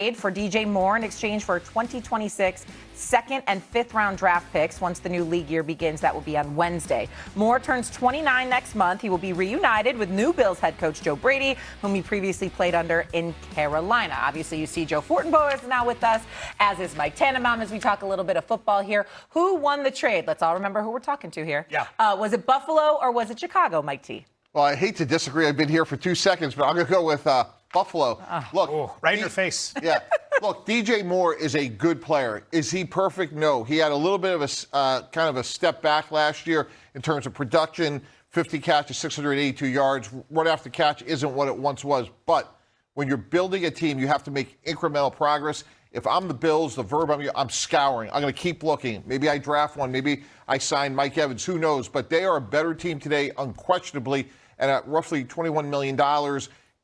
for DJ Moore in exchange for 2026 second and fifth round draft picks. Once the new league year begins, that will be on Wednesday. Moore turns 29 next month. He will be reunited with new Bills head coach Joe Brady, whom he previously played under in Carolina. Obviously, you see Joe Fortenbow is now with us, as is Mike Tannenbaum, as we talk a little bit of football here. Who won the trade? Let's all remember who we're talking to here. Yeah. Was it Buffalo or was it Chicago, Mike T? Well, I hate to disagree. I've been here for 2 seconds, but I'm going to go with Buffalo. Look, right in your face. Yeah. Look, DJ Moore is a good player. Is he perfect? No. He had a little bit of a kind of a step back last year in terms of production. 50 catches, 682 yards. Run after catch isn't what it once was. But when you're building a team, you have to make incremental progress. If I'm the Bills, the verb I'm scouring. I'm going to keep looking. Maybe I draft one. Maybe I sign Mike Evans. Who knows? But they are a better team today, unquestionably. And at roughly $21 million,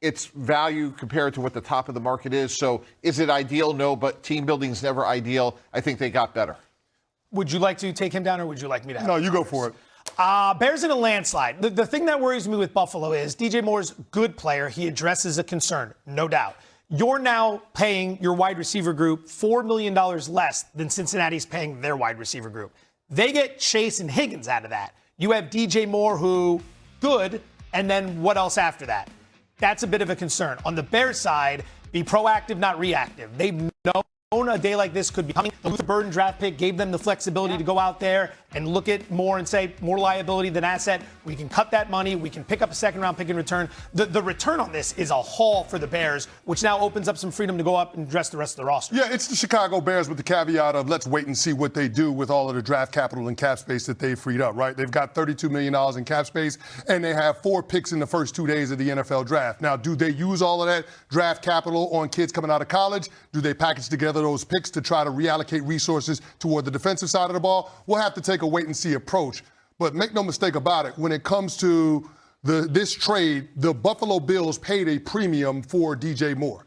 it's value compared to what the top of the market is. So is it ideal? No, but team building is never ideal. I think they got better. Would you like to take him down, or would you like me to have No, you go for it. Bears in a landslide. The thing that worries me with Buffalo is DJ Moore's a good player. He addresses a concern, no doubt. You're now paying your wide receiver group $4 million less than Cincinnati's paying their wide receiver group. They get Chase and Higgins out of that. You have DJ Moore, who good, and then what else after that? That's a bit of a concern. On the Bears side, be proactive, not reactive. They've known a day like this could be coming. The Luther Burden draft pick gave them the flexibility to go out there and look at Moore and say, more liability than asset. We can cut that money. We can pick up a second-round pick in return. The return on this is a haul for the Bears, which now opens up some freedom to go up and address the rest of the roster. Yeah, it's the Chicago Bears with the caveat of let's wait and see what they do with all of the draft capital and cap space that they've freed up, right? They've got $32 million in cap space, and they have 4 picks in the first 2 days of the NFL draft. Now, do they use all of that draft capital on kids coming out of college? Do they package together those picks to try to reallocate resources toward the defensive side of the ball? We'll have to take a wait-and-see approach. But make no mistake about it, when it comes to this trade, the Buffalo Bills paid a premium for DJ Moore.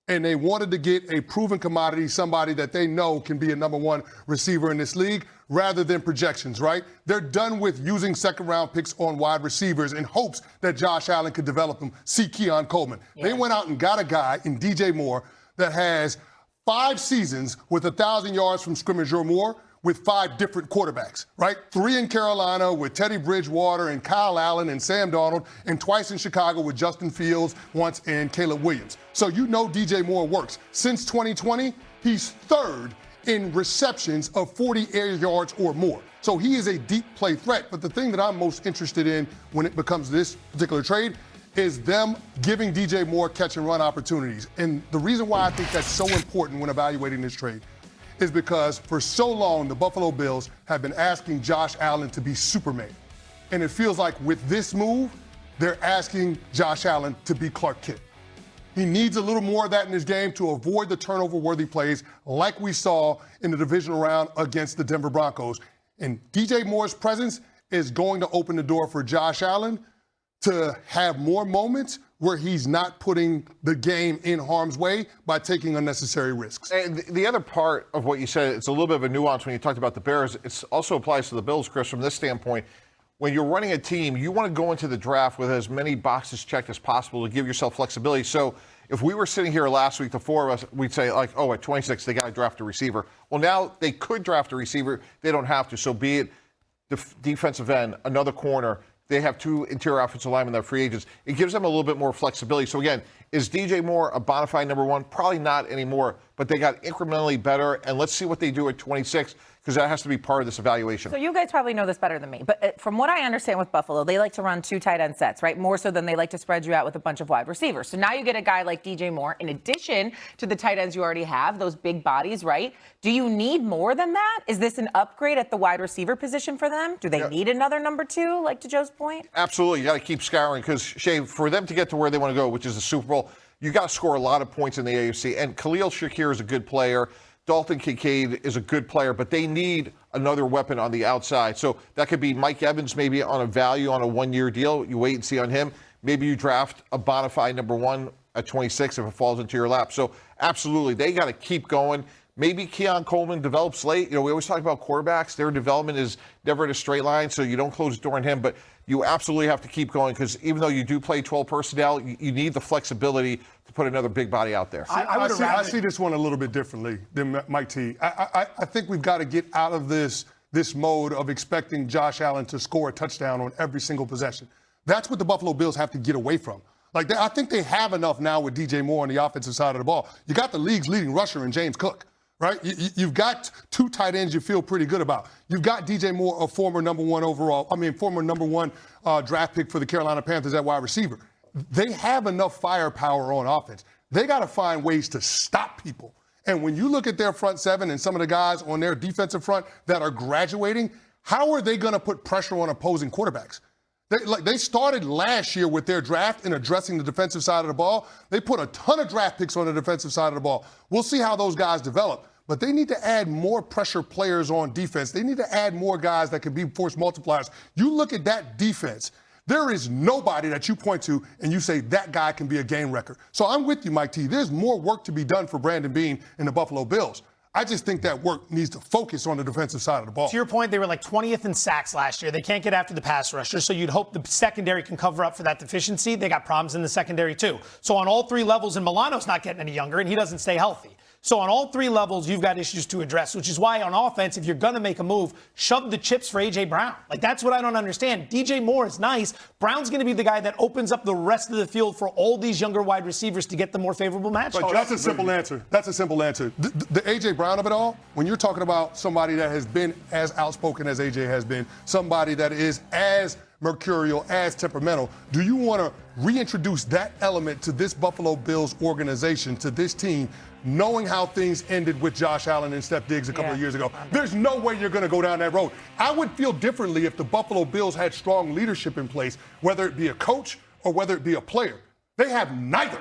And they wanted to get a proven commodity, somebody that they know can be a number one receiver in this league, rather than projections, right? They're done with using second-round picks on wide receivers in hopes that Josh Allen could develop them. See Keon Coleman. Yeah. They went out and got a guy in DJ Moore that has 5 seasons with 1,000 yards from scrimmage or more, with 5 different quarterbacks, right? 3 in Carolina with Teddy Bridgewater and Kyle Allen and Sam Darnold, and twice in Chicago with Justin Fields, once and Caleb Williams. So you know DJ Moore works. Since 2020, he's 3rd in receptions of 40 air yards or more. So he is a deep play threat. But the thing that I'm most interested in when it becomes this particular trade is them giving DJ Moore catch and run opportunities. And the reason why I think that's so important when evaluating this trade is because for so long, the Buffalo Bills have been asking Josh Allen to be Superman. And it feels like with this move, they're asking Josh Allen to be Clark Kent. He needs a little more of that in his game to avoid the turnover-worthy plays like we saw in the divisional round against the Denver Broncos. And DJ Moore's presence is going to open the door for Josh Allen to have more moments where he's not putting the game in harm's way by taking unnecessary risks. And the other part of what you said, it's a little bit of a nuance when you talked about the Bears. It also applies to the Bills, Chris, from this standpoint. When you're running a team, you want to go into the draft with as many boxes checked as possible to give yourself flexibility. So if we were sitting here last week, the 4 of us, we'd say, like, oh, at 26, they got to draft a receiver. Well, now they could draft a receiver. They don't have to. So be it the defensive end, another corner. They have 2 interior offensive linemen that are free agents. It gives them a little bit more flexibility. So, again, is DJ Moore a bona fide number 1? Probably not anymore, but they got incrementally better. And let's see what they do at 26, because that has to be part of this evaluation. So you guys probably know this better than me, but from what I understand with Buffalo, they like to run 2 tight end sets, right? More so than they like to spread you out with a bunch of wide receivers. So now you get a guy like DJ Moore, in addition to the tight ends you already have, those big bodies, right? Do you need more than that? Is this an upgrade at the wide receiver position for them? Do they need another number 2, like to Joe's point? Absolutely. You got to keep scouring, because, Shay, for them to get to where they want to go, which is the Super Bowl, you got to score a lot of points in the AFC. And Khalil Shakir is a good player. Dalton Kincaid is a good player, but they need another weapon on the outside. So that could be Mike Evans, maybe on a value on a 1-year deal. You wait and see on him. Maybe you draft a bona fide number 1 at 26 if it falls into your lap. So absolutely, they got to keep going. Maybe Keon Coleman develops late. We always talk about quarterbacks. Their development is never in a straight line, so you don't close the door on him. But you absolutely have to keep going because even though you do play 12 personnel, you need the flexibility to put another big body out there. I see this one a little bit differently than Mike T. I think we've got to get out of this mode of expecting Josh Allen to score a touchdown on every single possession. That's what the Buffalo Bills have to get away from. I think they have enough now with DJ Moore on the offensive side of the ball. You got the league's leading rusher in James Cook, right? You've got 2 tight ends you feel pretty good about. You've got DJ Moore, a former number one draft pick for the Carolina Panthers at wide receiver. They have enough firepower on offense. They got to find ways to stop people. And when you look at their front seven and some of the guys on their defensive front that are graduating, how are they going to put pressure on opposing quarterbacks? They started last year with their draft in addressing the defensive side of the ball. They put a ton of draft picks on the defensive side of the ball. We'll see how those guys develop. But they need to add more pressure players on defense. They need to add more guys that can be force multipliers. You look at that defense, there is nobody that you point to and you say that guy can be a game wrecker. So I'm with you, Mike T. There's more work to be done for Brandon Beane and the Buffalo Bills. I just think that work needs to focus on the defensive side of the ball. To your point, they were like 20th in sacks last year. They can't get after the pass rusher, so you'd hope the secondary can cover up for that deficiency. They got problems in the secondary, too. So on all 3 levels, and Milano's not getting any younger, and he doesn't stay healthy. So on all 3 levels, you've got issues to address, which is why on offense, if you're going to make a move, shove the chips for A.J. Brown. That's what I don't understand. DJ Moore is nice. Brown's going to be the guy that opens up the rest of the field for all these younger wide receivers to get the more favorable matchup. But that's a simple answer. That's a simple answer. The A.J. Brown of it all, when you're talking about somebody that has been as outspoken as A.J. has been, somebody that is as mercurial, as temperamental, do you want to reintroduce that element to this Buffalo Bills organization, to this team, knowing how things ended with Josh Allen and Steph Diggs a couple of years ago? There's no way you're going to go down that road. I would feel differently if the Buffalo Bills had strong leadership in place, whether it be a coach or whether it be a player. They have neither.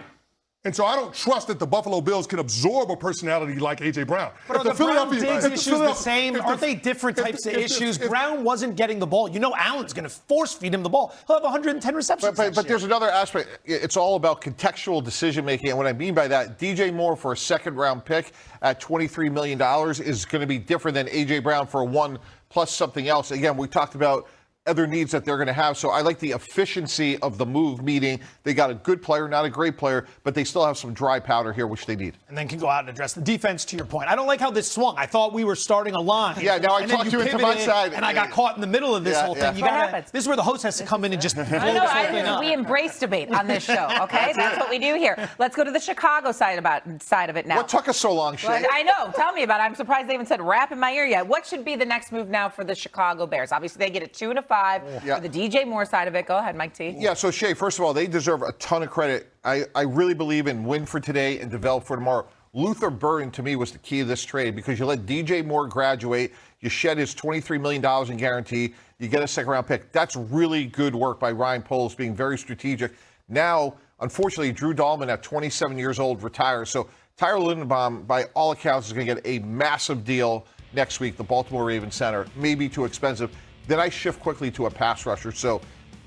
And so I don't trust that the Buffalo Bills can absorb a personality like A.J. Brown. But are the Brown-Diggs issues the same? Aren't they different types of issues? Brown wasn't getting the ball. Allen's going to force-feed him the ball. He'll have 110 receptions But there's another aspect. It's all about contextual decision-making. And what I mean by that, DJ Moore for a second-round pick at $23 million is going to be different than A.J. Brown for a 1 plus something else. Again, we talked about other needs that they're going to have. So I like the efficiency of the move, meaning they got a good player, not a great player, but they still have some dry powder here, which they need. And then can go out and address the defense, to your point. I don't like how this swung. I thought we were starting a line. Yeah, now I talked you into my side. And I got caught in the middle of this whole thing. This is where the host has to come in and just blow this whole thing up. We embrace debate on this show, okay? That's what we do here. Let's go to the Chicago side of it now. What took us so long, Shay? I know. Tell me about it. I'm surprised they even said rap in my ear yet. What should be the next move now for the Chicago Bears? Obviously, they get a 2 and a 5 for the DJ Moore side of it. Go ahead, Mike T. Yeah, so Shay, first of all, they deserve a ton of credit. I really believe in win for today and develop for tomorrow. Luther Burden, to me, was the key to this trade because you let DJ Moore graduate, you shed his $23 million in guarantee, you get a second-round pick. That's really good work by Ryan Poles, being very strategic. Now, unfortunately, Drew Dahlman at 27 years old retires. So Tyler Linderbaum, by all accounts, is going to get a massive deal next week, the Baltimore Ravens center. Maybe too expensive. Then I shift quickly to a pass rusher. So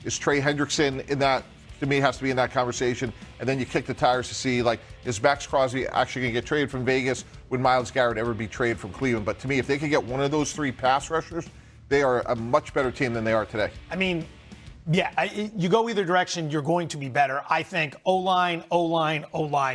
is Trey Hendrickson in that? To me, has to be in that conversation. And then you kick the tires to see, is Max Crosby actually going to get traded from Vegas? Would Myles Garrett ever be traded from Cleveland? But to me, if they could get one of those 3 pass rushers, they are a much better team than they are today. I mean, yeah, you go either direction, you're going to be better. I think O-line.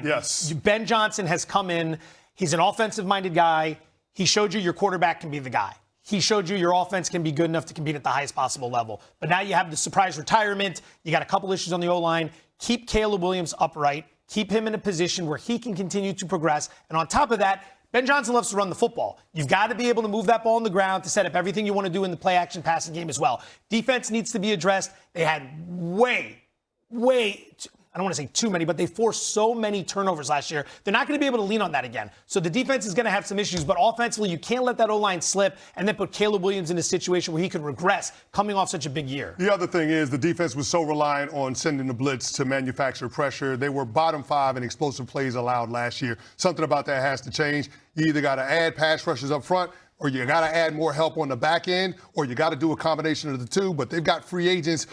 Yes. Ben Johnson has come in. He's an offensive-minded guy. He showed you your quarterback can be the guy. He showed you your offense can be good enough to compete at the highest possible level. But now you have the surprise retirement. You got a couple issues on the O-line. Keep Caleb Williams upright. Keep him in a position where he can continue to progress. And on top of that, Ben Johnson loves to run the football. You've got to be able to move that ball on the ground to set up everything you want to do in the play-action passing game as well. Defense needs to be addressed. They had I don't want to say too many, but they forced so many turnovers last year. They're not going to be able to lean on that again. So the defense is going to have some issues, but offensively, you can't let that O-line slip and then put Caleb Williams in a situation where he could regress coming off such a big year. The other thing is the defense was so reliant on sending the blitz to manufacture pressure. They were bottom 5 in explosive plays allowed last year. Something about that has to change. You either got to add pass rushers up front, or you got to add more help on the back end, or you got to do a combination of the two. But they've got free agents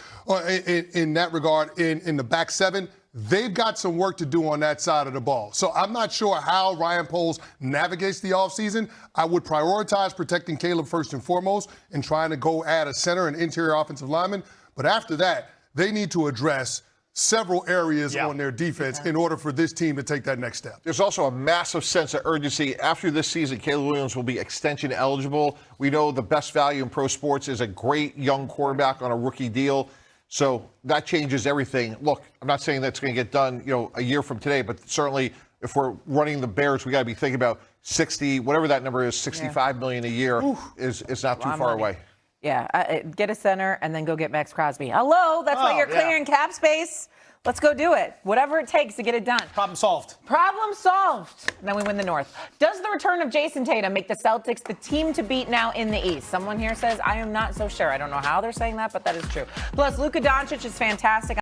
in that regard in the back 7 they've got some work to do on that side of the ball. So I'm not sure how Ryan Poles navigates the offseason. I would prioritize protecting Caleb first and foremost and trying to go add a center and interior offensive lineman. But after that, they need to address several areas on their defense in order for this team to take that next step. There's also a massive sense of urgency. After this season, Caleb Williams will be extension eligible. We know the best value in pro sports is a great young quarterback on a rookie deal. So that changes everything. Look, I'm not saying that's going to get done, a year from today, but certainly if we're running the Bears, we got to be thinking about 60, whatever that number is, $65 million a year is not too far away. Yeah, get a center and then go get Max Crosby. Hello, that's why you're clearing cap space. Let's go do it. Whatever it takes to get it done. Problem solved. Problem solved. And then we win the North. Does the return of Jason Tatum make the Celtics the team to beat now in the East? Someone here says, I am not so sure. I don't know how they're saying that, but that is true. Plus, Luka Doncic is fantastic.